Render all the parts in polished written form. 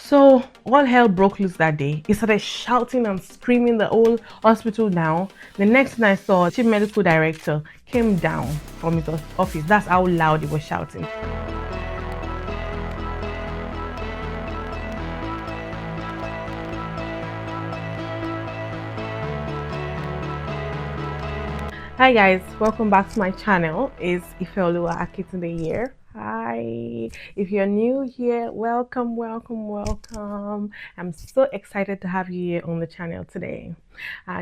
So all hell broke loose that day. He started shouting and screaming the whole hospital down. The next thing I saw, chief medical director came down from his office. That's how loud he was shouting. Hi guys, welcome back to my channel. It's Ifeoluwa Akitunde here. Hi, if you're new here, welcome. I'm so excited to have you here on the channel today.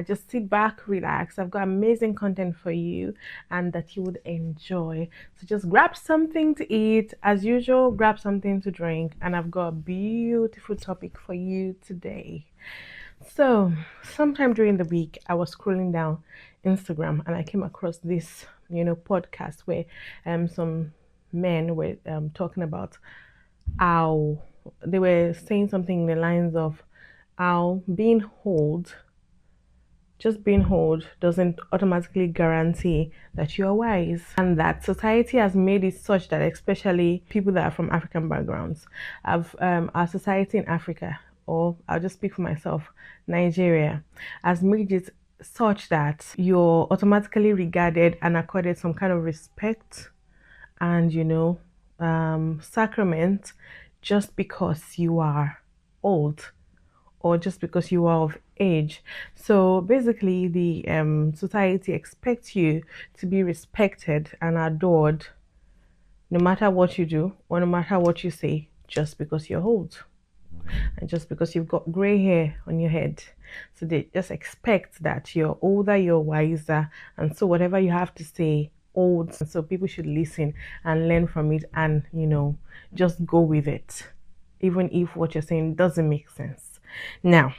Just sit back, relax. I've got amazing content for you and that you would enjoy. So just grab something to eat, as usual, grab something to drink, and I've got a beautiful topic for you today. So, sometime during the week, I was scrolling down Instagram and I came across this, podcast where some men were talking about how they were saying something in the lines of how just being old doesn't automatically guarantee that you're wise, and that society has made it such that especially people that are from African backgrounds have our society in Africa, or I'll just speak for myself, Nigeria, has made it such that you're automatically regarded and accorded some kind of respect and sacrament just because you are old or just because you are of age. So basically, the society expects you to be respected and adored no matter what you do or no matter what you say, just because you're old and just because you've got gray hair on your head. So they just expect that you're older, you're wiser, and so whatever you have to say old, so people should listen and learn from it and just go with it, even if what you're saying doesn't make sense. Now,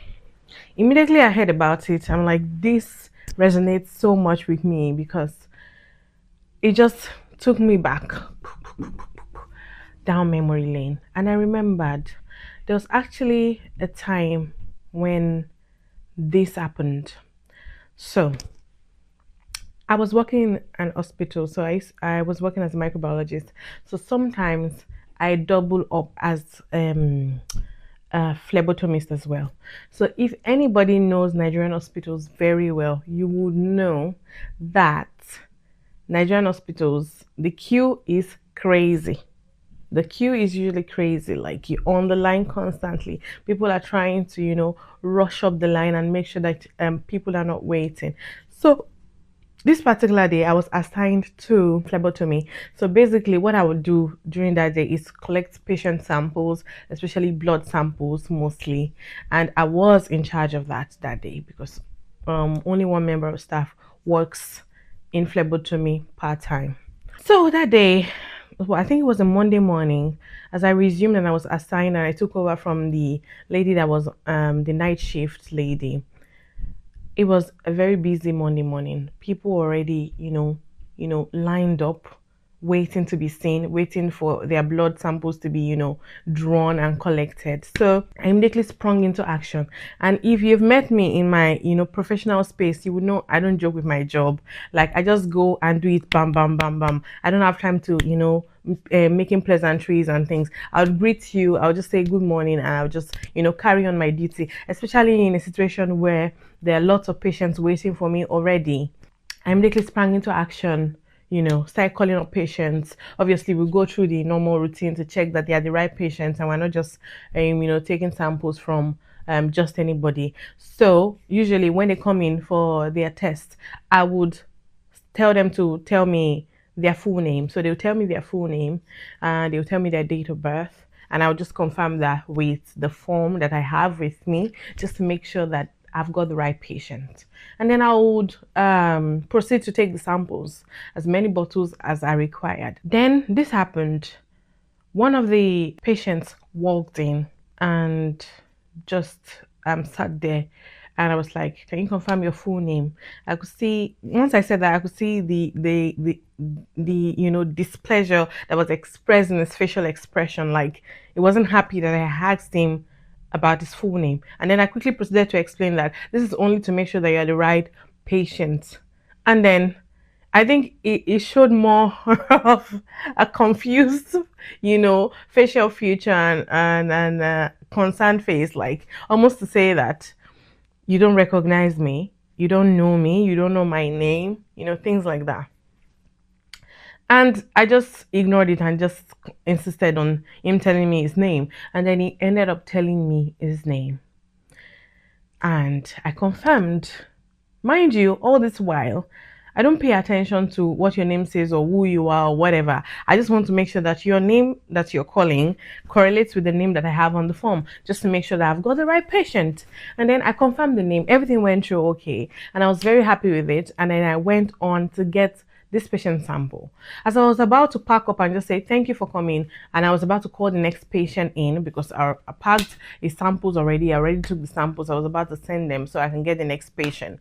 immediately I heard about it, I'm like, this resonates so much with me because it just took me back down memory lane. And I remembered there was actually a time when this happened. So I was working in an hospital, so I was working as a microbiologist. So sometimes I double up as phlebotomist as well. So if anybody knows Nigerian hospitals very well, you would know that Nigerian hospitals, the queue is crazy. The queue is usually crazy, like you're on the line constantly. People are trying to, rush up the line and make sure that people are not waiting. So this particular day, I was assigned to phlebotomy. So basically, what I would do during that day is collect patient samples, especially blood samples mostly. And I was in charge of that day because only one member of staff works in phlebotomy part-time. So that day, well, I think it was a Monday morning, as I resumed and I was assigned and I took over from the lady that was the night shift lady. It was a very busy Monday morning. People already, lined up, waiting to be seen, waiting for their blood samples to be, drawn and collected. So I immediately sprung into action. And if you've met me in my, professional space, you would know I don't joke with my job. Like I just go and do it, bam, bam, bam, bam. I don't have time to, making pleasantries and things. I'll greet you. I'll just say good morning, and I'll just, carry on my duty. Especially in a situation where there are lots of patients waiting for me already. I immediately sprang into action, start calling up patients. Obviously, we go through the normal routine to check that they are the right patients and we're not just, taking samples from just anybody. So usually when they come in for their test, I would tell them to tell me their full name. So they'll tell me their full name and they'll tell me their date of birth. And I'll just confirm that with the form that I have with me, just to make sure that I've got the right patient. And then I would proceed to take the samples, as many bottles as are required. Then this happened. One of the patients walked in and just sat there, and I was like, "Can you confirm your full name?" I could see, once I said that, I could see the displeasure that was expressed in his facial expression. Like he wasn't happy that I asked him about his full name. And then I quickly proceeded to explain that this is only to make sure that you're the right patient. And then I think it showed more of a confused, facial feature and concerned face, like almost to say that you don't recognize me, you don't know me, you don't know my name, things like that. And I just ignored it and just insisted on him telling me his name. And then he ended up telling me his name. And I confirmed. Mind you, all this while, I don't pay attention to what your name says or who you are or whatever. I just want to make sure that your name that you're calling correlates with the name that I have on the form, just to make sure that I've got the right patient. And then I confirmed the name. Everything went through okay. And I was very happy with it. And then I went on to get this patient sample. As I was about to pack up and just say thank you for coming, and I was about to call the next patient in because I packed his samples already. I already took the samples. I was about to send them so I can get the next patient.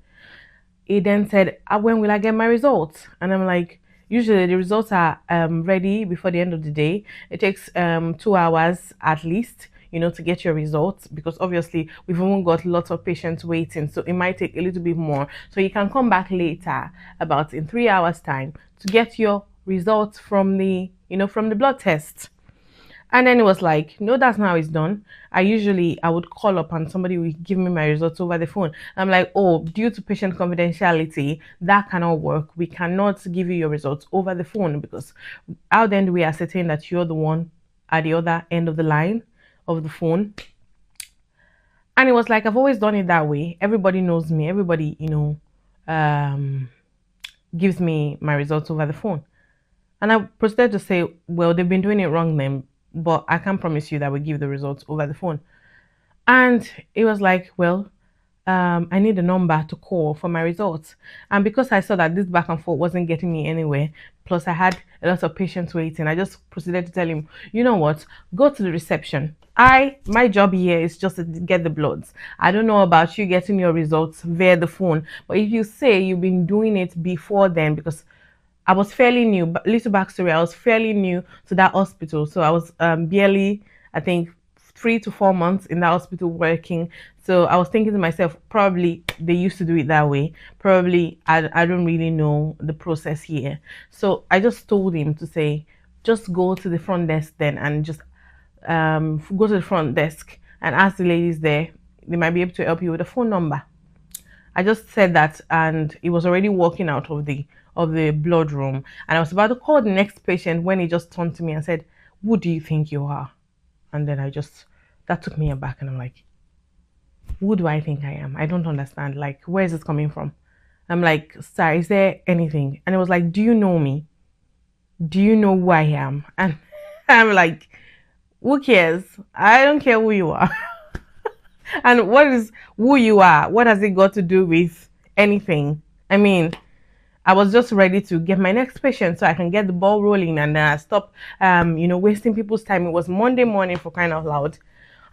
He then said, when will I get my results? And I'm like, usually the results are ready before the end of the day. It takes 2 hours at least, to get your results, because obviously we've even got lots of patients waiting, so it might take a little bit more. So you can come back later, about in 3 hours time, to get your results from the blood test. And then it was like, no, that's not how it's done. I would call up and somebody would give me my results over the phone. I'm like, oh, due to patient confidentiality, that cannot work. We cannot give you your results over the phone, because how then do we ascertain that you're the one at the other end of the line of the phone? And it was like, I've always done it that way. Everybody knows me. Everybody, gives me my results over the phone. And I proceeded to say, well, they've been doing it wrong then, but I can't promise you that we give the results over the phone. And it was like, well, I need a number to call for my results. And because I saw that this back and forth wasn't getting me anywhere, plus I had a lot of patients waiting, I just proceeded to tell him, you know what, go to the reception. My job here is just to get the bloods. I don't know about you getting your results via the phone, but if you say you've been doing it before then, because I was fairly new, but little backstory, I was fairly new to that hospital. So I was barely, I think, 3 to 4 months in that hospital working. So I was thinking to myself, probably they used to do it that way. Probably I don't really know the process here. So I just told him to say, just go to the front desk then, and just go to the front desk and ask the ladies there. They might be able to help you with a phone number. I just said that, and he was already walking out of the blood room, and I was about to call the next patient when he just turned to me and said, "Who do you think you are?" And then that took me aback, and I'm like, "Who do I think I am? I don't understand. Like, where is this coming from?" I'm like, "Sir, is there anything?" And it was like, "Do you know me? Do you know who I am?" And I'm like, "Who cares? I don't care who you are." And what is who you are? What has it got to do with anything? I mean, I was just ready to get my next patient so I can get the ball rolling, and then I stop, wasting people's time. It was Monday morning, for crying out loud.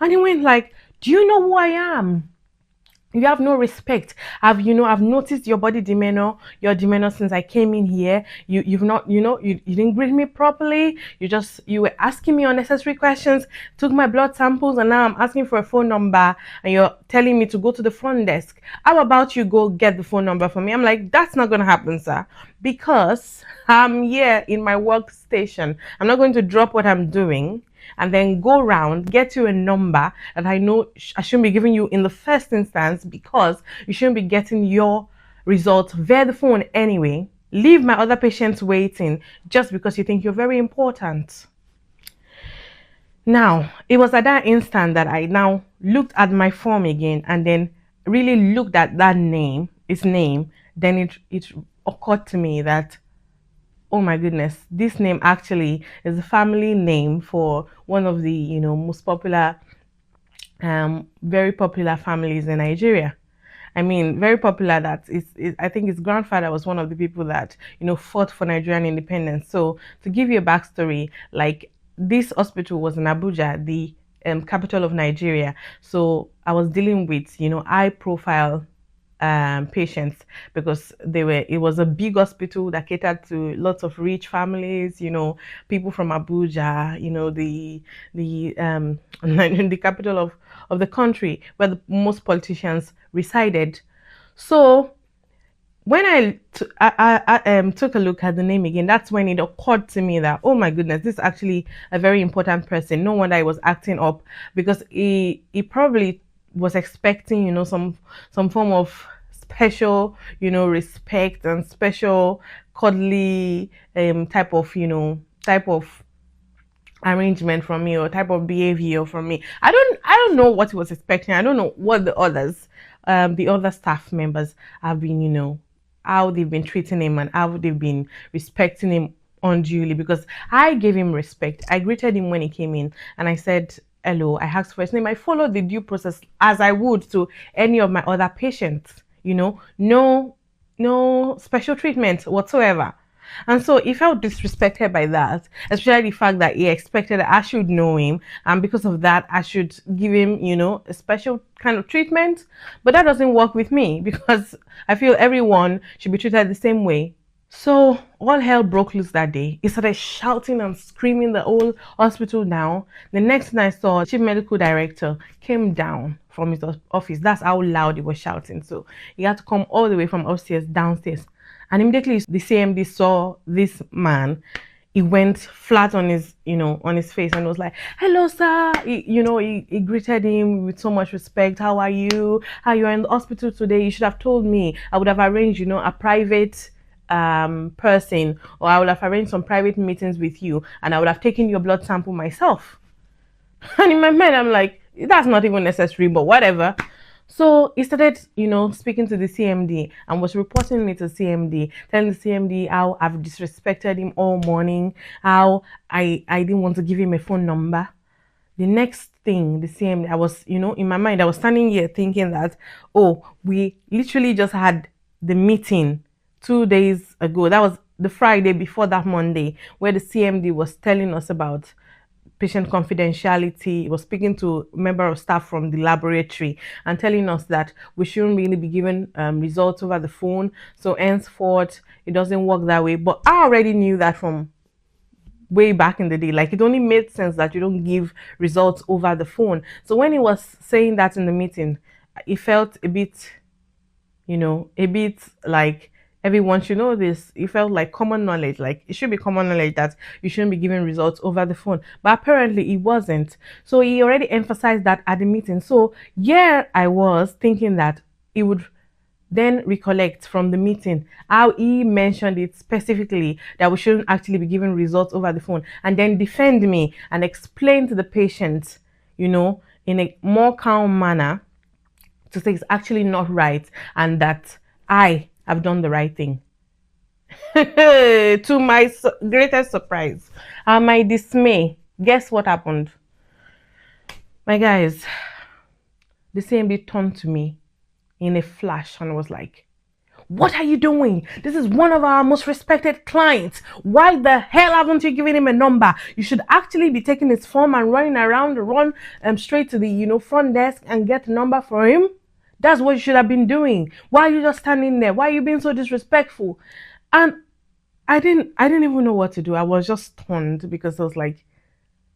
And he went like, "Do you know who I am? You have no respect. I've noticed your body demeanor, your demeanor since I came in here. You've not, you didn't greet me properly. You were asking me unnecessary questions, took my blood samples, and now I'm asking for a phone number, and you're telling me to go to the front desk. How about you go get the phone number for me?" I'm like, "That's not going to happen, sir, because I'm here in my workstation. I'm not going to drop what I'm doing and then go around, get you a number that I know I shouldn't be giving you in the first instance, because you shouldn't be getting your results via the phone anyway. Leave my other patients waiting just because you think you're very important." Now, it was at that instant that I now looked at my form again and then really looked at his name. Then it occurred to me that, oh my goodness, this name actually is a family name for one of the most popular, very popular families in Nigeria. I mean, very popular. I think his grandfather was one of the people that fought for Nigerian independence. So to give you a backstory, like, this hospital was in Abuja, the capital of Nigeria. So I was dealing with high profile patients, because it was a big hospital that catered to lots of rich families, people from Abuja, the the capital of the country, where the most politicians resided. So when took a look at the name again, that's when it occurred to me that, oh my goodness, this is actually a very important person. No wonder I was acting up, because he probably was expecting, some form of special, respect and special cuddly type of arrangement from me, or type of behavior from me. I don't know what he was expecting. I don't know what the other staff members have been, how they've been treating him and how they've been respecting him unduly, because I gave him respect. I greeted him when he came in and I said hello. I asked for his name. I followed the due process as I would to any of my other patients. No special treatment whatsoever. And so he felt disrespected by that, especially the fact that he expected that I should know him, and because of that, I should give him, a special kind of treatment. But that doesn't work with me, because I feel everyone should be treated the same way. So all hell broke loose that day. He started shouting and screaming the whole hospital down. The next thing I saw, chief medical director came down from his office. That's how loud he was shouting. So he had to come all the way from upstairs downstairs. And immediately the CMD saw this man. He went flat on his face and was like, "Hello, sir." He greeted him with so much respect. "How are you? How you are in the hospital today? You should have told me. I would have arranged, a private person, or I would have arranged some private meetings with you, and I would have taken your blood sample myself." And in my mind, I'm like, that's not even necessary, but whatever. So he started, speaking to the CMD and was reporting me to CMD, telling the CMD how I've disrespected him all morning, how I didn't want to give him a phone number. The next thing, the CMD, I was, in my mind, I was standing here thinking that, oh, we literally just had the meeting 2 days ago. That was the Friday before that Monday, where the CMD was telling us about patient confidentiality. He was speaking to a member of staff from the laboratory and telling us that we shouldn't really be given results over the phone. So henceforth, it doesn't work that way. But I already knew that from way back in the day. Like, it only made sense that you don't give results over the phone. So when he was saying that in the meeting, it felt a bit, like everyone should know this. It felt like common knowledge, like it should be common knowledge that you shouldn't be giving results over the phone. But apparently it wasn't. So he already emphasized that at the meeting. So yeah, I was thinking that he would then recollect from the meeting how he mentioned it specifically that we shouldn't actually be giving results over the phone, and then defend me and explain to the patient, in a more calm manner, to say it's actually not right and that I have done the right thing. To my greatest surprise and my dismay, guess what happened? My guys, the CMD turned to me in a flash and was like, "What are you doing? This is one of our most respected clients. Why the hell haven't you given him a number? You should actually be taking his form and running around, run straight to the front desk and get a number for him. That's what you should have been doing. Why are you just standing there? Why are you being so disrespectful?" And I didn't even know what to do. I was just stunned, because I was like,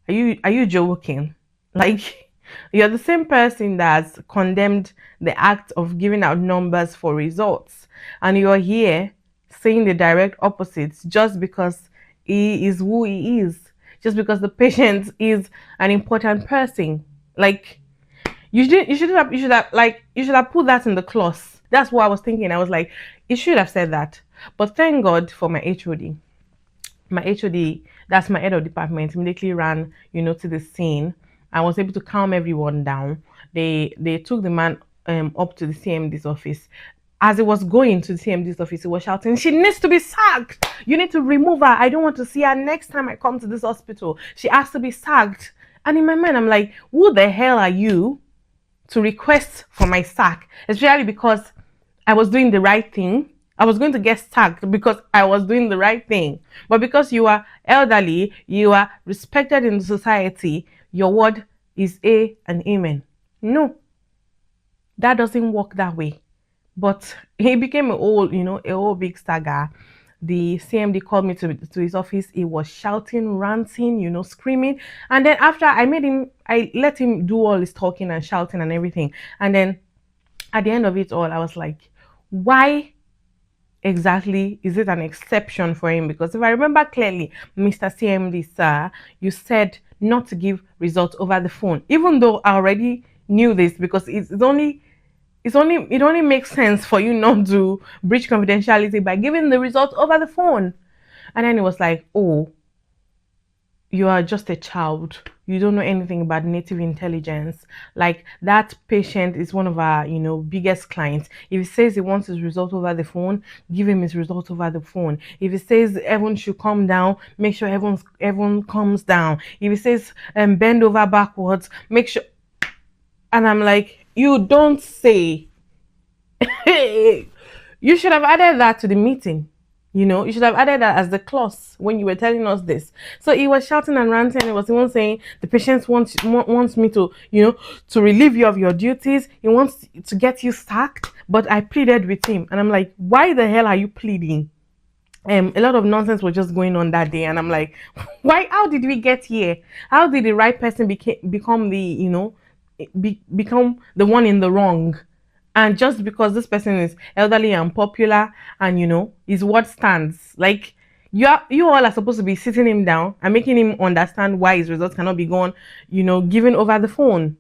are you joking? Like, you're the same person that's condemned the act of giving out numbers for results, and you're here saying the direct opposite, just because he is who he is, just because the patient is an important person. Like, you should have put that in the clause. That's what I was thinking. I was like, it should have said that. But thank God for my HOD. My HOD, that's my head of department, immediately ran, to the scene. I was able to calm everyone down. They took the man up to the CMD's office. As it was going to the CMD's office, he was shouting, "She needs to be sacked. You need to remove her. I don't want to see her next time I come to this hospital. She has to be sacked." And in my mind, I'm like, who the hell are you to request for my sack? Especially because I was doing the right thing. I was going to get sacked because I was doing the right thing. But because you are elderly, you are respected in the society, your word is A and amen. No, that doesn't work that way. But he became a whole big saga. The CMD called me to his office. He was shouting, ranting, screaming. And then after I let him do all his talking and shouting and everything. And then at the end of it all, I was like, why exactly is it an exception for him? Because if I remember clearly, Mr. CMD, sir, you said not to give results over the phone, even though I already knew this because it only makes sense for you not to breach confidentiality by giving the results over the phone. And then it was like, oh, you are just a child. You don't know anything about native intelligence. Like that patient is one of our, biggest clients. If he says he wants his result over the phone, give him his result over the phone. If he says everyone should come down, make sure everyone comes down. If he says bend over backwards, make sure. And I'm like, you don't say. You should have added that to the meeting. You should have added that as the clause when you were telling us this. So he was shouting and ranting. He was even saying the patient wants me to, to relieve you of your duties. He wants to get you sacked. But I pleaded with him, and I'm like, why the hell are you pleading? A lot of nonsense was just going on that day, and I'm like, why? How did we get here? How did the right person become become the one in the wrong? And just because this person is elderly and popular, and his word stands, like you all are supposed to be sitting him down and making him understand why his results cannot be gone, given over the phone.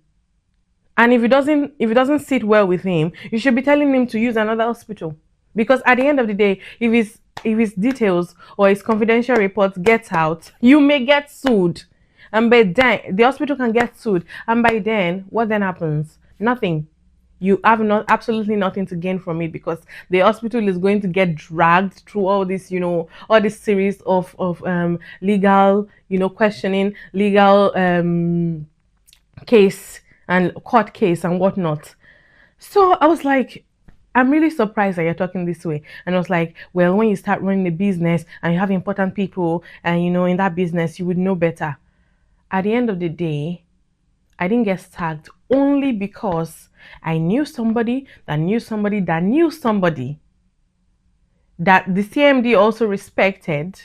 And if it doesn't sit well with him, you should be telling him to use another hospital. Because at the end of the day, if his details or his confidential reports gets out, you may get sued. And by then the hospital can get sued. And by then, what then happens? Nothing. You have absolutely nothing to gain from it, because the hospital is going to get dragged through all this, all this series of legal, questioning, legal case and court case and whatnot. So I was like, I'm really surprised that you're talking this way. And I was like, well, when you start running a business and you have important people and in that business, you would know better. At the end of the day, I didn't get sacked only because I knew somebody that knew somebody that knew somebody that the CMD also respected.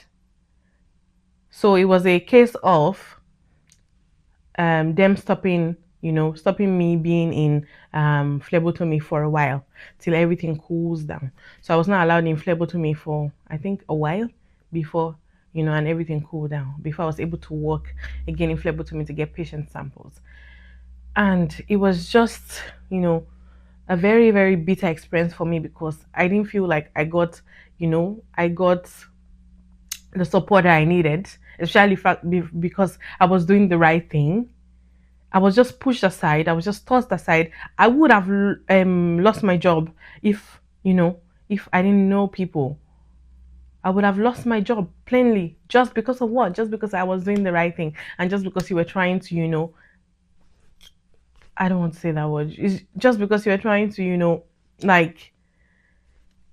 So it was a case of them stopping me being in phlebotomy for a while till everything cools down. So I was not allowed in phlebotomy for, I think, a while before, and everything cooled down, before I was able to work again in phlebotomy to get patient samples. And it was just, a very, very bitter experience for me, because I didn't feel like I got the support that I needed, especially because I was doing the right thing. I was just pushed aside. I was just tossed aside. I would have lost my job if I didn't know people. I would have lost my job plainly, just because of what? Just because I was doing the right thing, and just because you were trying to, I don't want to say that word. It's just because you were trying to,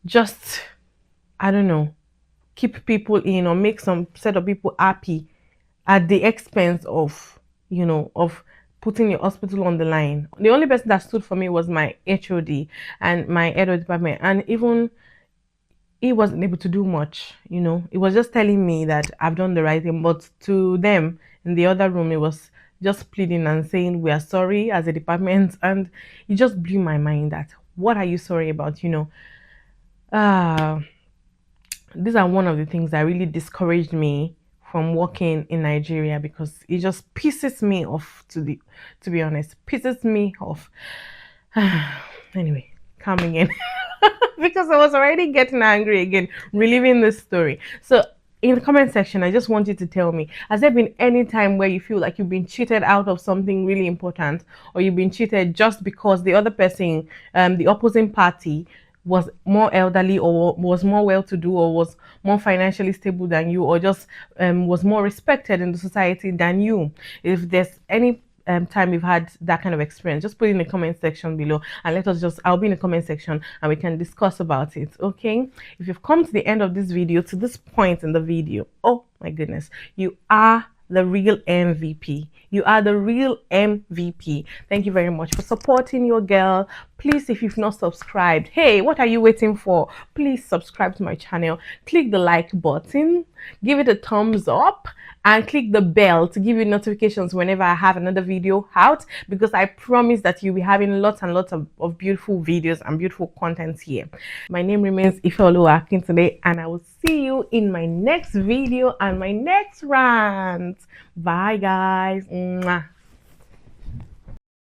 just, I don't know, keep people in or make some set of people happy at the expense of, of putting your hospital on the line. The only person that stood for me was my HOD and my head of department, and even he wasn't able to do much. It was just telling me that I've done the right thing, but to them in the other room, it was just pleading and saying we are sorry as a department. And it just blew my mind that, what are you sorry about? These are one of the things that really discouraged me from working in Nigeria, because it just pisses me off, to be honest, pisses me off. Anyway, coming in because I was already getting angry again, reliving this story. So in the comment section, I just want you to tell me, has there been any time where you feel like you've been cheated out of something really important, or you've been cheated just because the other person, the opposing party, was more elderly, or was more well-to-do, or was more financially stable than you, or just was more respected in the society than you? If there's any time you've had that kind of experience, just put it in the comment section below, and I'll be in the comment section and we can discuss about it. Okay, if you've come to the end of this video, to this point in the video, oh my goodness, you are the real MVP. You are the real MVP. Thank you very much for supporting your girl. Please, if you've not subscribed, hey, what are you waiting for? Please subscribe to my channel, click the like button, give it a thumbs up, and click the bell to give you notifications whenever I have another video out, because I promise that you'll be having lots and lots of beautiful videos and beautiful contents here. My name remains Ifeoluwa Akintunde, and I will see you in my next video and my next rant. Bye guys. Mwah.